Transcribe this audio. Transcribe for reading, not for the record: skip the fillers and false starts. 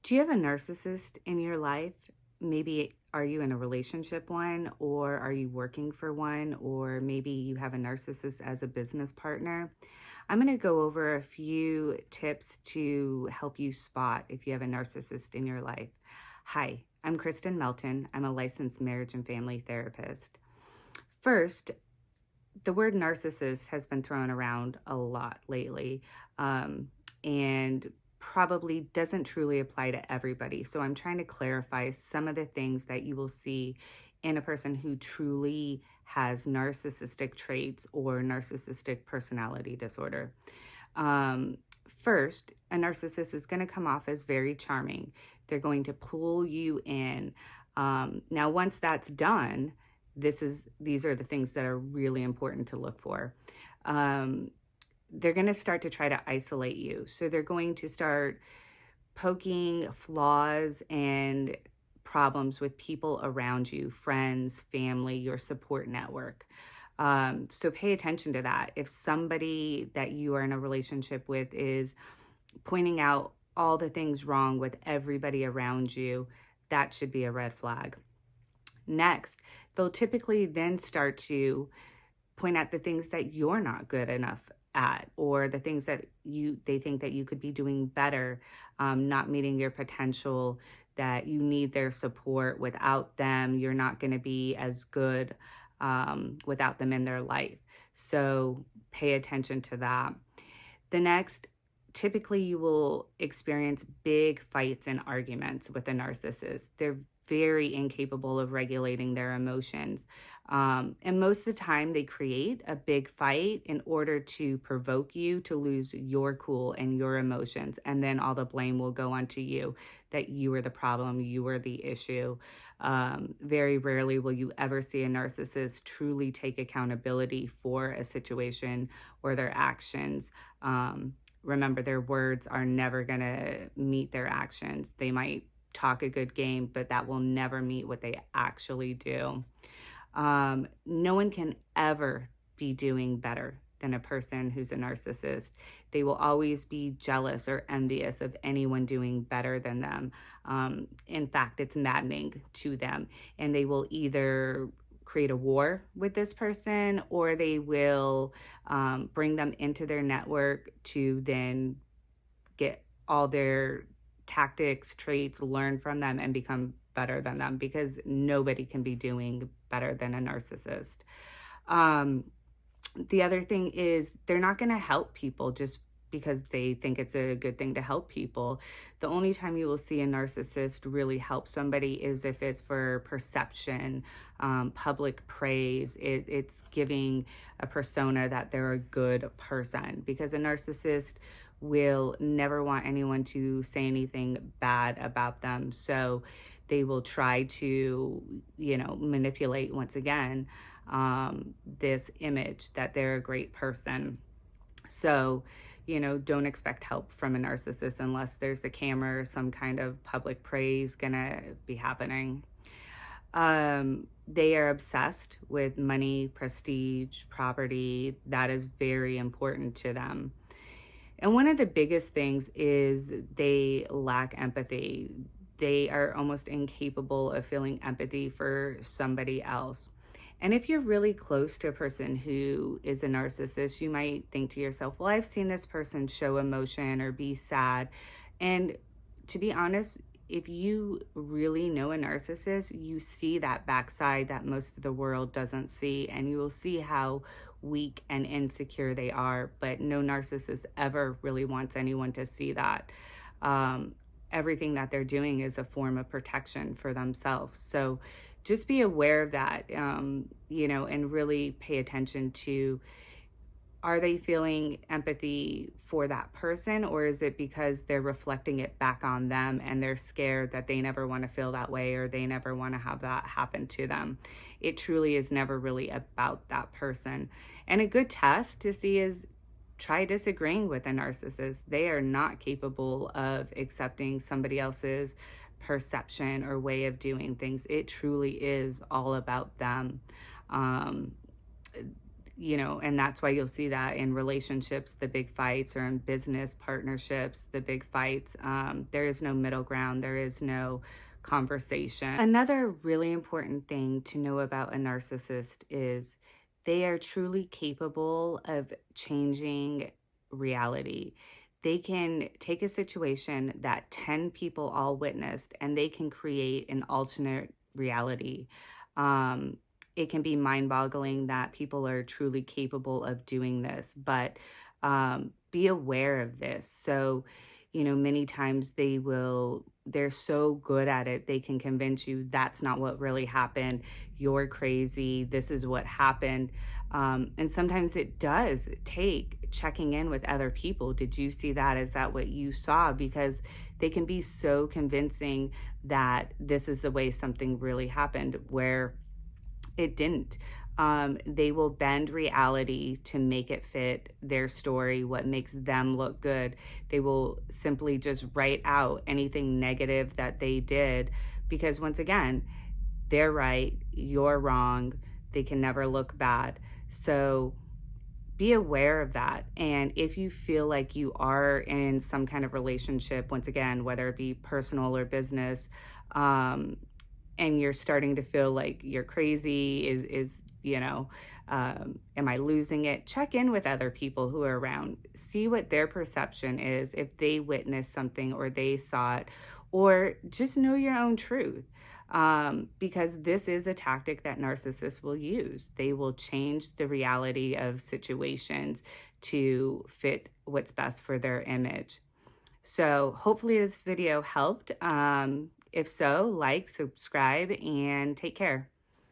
Do you have a narcissist in your life? Maybe are you in a relationship one, or are you working for one, or maybe you have a narcissist as a business partner? I'm going to go over a few tips to help you spot if you have a narcissist in your life. Hi, I'm Kristen Melton. I'm a licensed marriage and family therapist. First, the word narcissist has been thrown around a lot lately, and probably doesn't truly apply to everybody. So I'm trying to clarify some of the things that you will see in a person who truly has narcissistic traits or narcissistic personality disorder. First, a narcissist is going to come off as very charming. They're going to pull you in. Now, once that's done, these are the things that are really important to look for. They're going to start to try to isolate you. So they're going to start poking flaws and problems with people around you, friends, family, your support network. So pay attention to that. If somebody that you are in a relationship with is pointing out all the things wrong with everybody around you, that should be a red flag. Next, they'll typically then start to point out the things that you're not good enough at, or the things that they think that you could be doing better, not meeting your potential, that you need their support. Without them, you're not going to be as good without them in their life. So pay attention to that. The next, typically you will experience big fights and arguments with a narcissist. They're very incapable of regulating their emotions. And most of the time they create a big fight in order to provoke you to lose your cool and your emotions. And then all the blame will go onto you, that you were the problem, you were the issue. Very rarely will you ever see a narcissist truly take accountability for a situation or their actions. Remember, their words are never going to meet their actions. They might talk a good game, but that will never meet what they actually do. No one can ever be doing better than a person who's a narcissist. They will always be jealous or envious of anyone doing better than them. In fact, it's maddening to them. And they will either create a war with this person, or they will bring them into their network to then get all their tactics, traits, learn from them and become better than them, because nobody can be doing better than a narcissist. The other thing is they're not going to help people just because they think it's a good thing to help people. The only time you will see a narcissist really help somebody is if it's for perception, public praise. It's giving a persona that they're a good person, because a narcissist will never want anyone to say anything bad about them. So they will try to, manipulate once again, this image that they're a great person. So, don't expect help from a narcissist unless there's a camera or some kind of public praise gonna be happening. They are obsessed with money, prestige, property. That is very important to them. And one of the biggest things is they lack empathy. They are almost incapable of feeling empathy for somebody else. And if you're really close to a person who is a narcissist, you might think to yourself, well, I've seen this person show emotion or be sad. And to be honest, if you really know a narcissist, you see that backside that most of the world doesn't see, and you will see how weak and insecure they are. But no narcissist ever really wants anyone to see that. Everything that they're doing is a form of protection for themselves. So just be aware of that, and really pay attention to, are they feeling empathy for that person, or is it because they're reflecting it back on them and they're scared that they never want to feel that way, or they never want to have that happen to them? It truly is never really about that person. And a good test to see is try disagreeing with a narcissist. They are not capable of accepting somebody else's perception or way of doing things. It truly is all about them. you know, and that's why you'll see that in relationships, the big fights, or in business partnerships, the big fights. There is no middle ground. There is no conversation. Another really important thing to know about a narcissist is they are truly capable of changing reality. They can take a situation that 10 people all witnessed and they can create an alternate reality. Um, it can be mind-boggling that people are truly capable of doing this, but be aware of this. So, you know, many times they're so good at it, they can convince you that's not what really happened. You're crazy. This is what happened. And sometimes it does take checking in with other people. Did you see that? Is that what you saw? Because they can be so convincing that this is the way something really happened, where it didn't. They will bend reality to make it fit their story, what makes them look good. They will simply just write out anything negative that they did because, once again, they're right, you're wrong. They can never look bad. So be aware of that. And if you feel like you are in some kind of relationship, once again, whether it be personal or business, and you're starting to feel like you're crazy, you know, am I losing it? Check in with other people who are around. See what their perception is, if they witnessed something or they saw it, or just know your own truth. Because this is a tactic that narcissists will use. They will change the reality of situations to fit what's best for their image. So hopefully this video helped. If so, like, subscribe, and take care.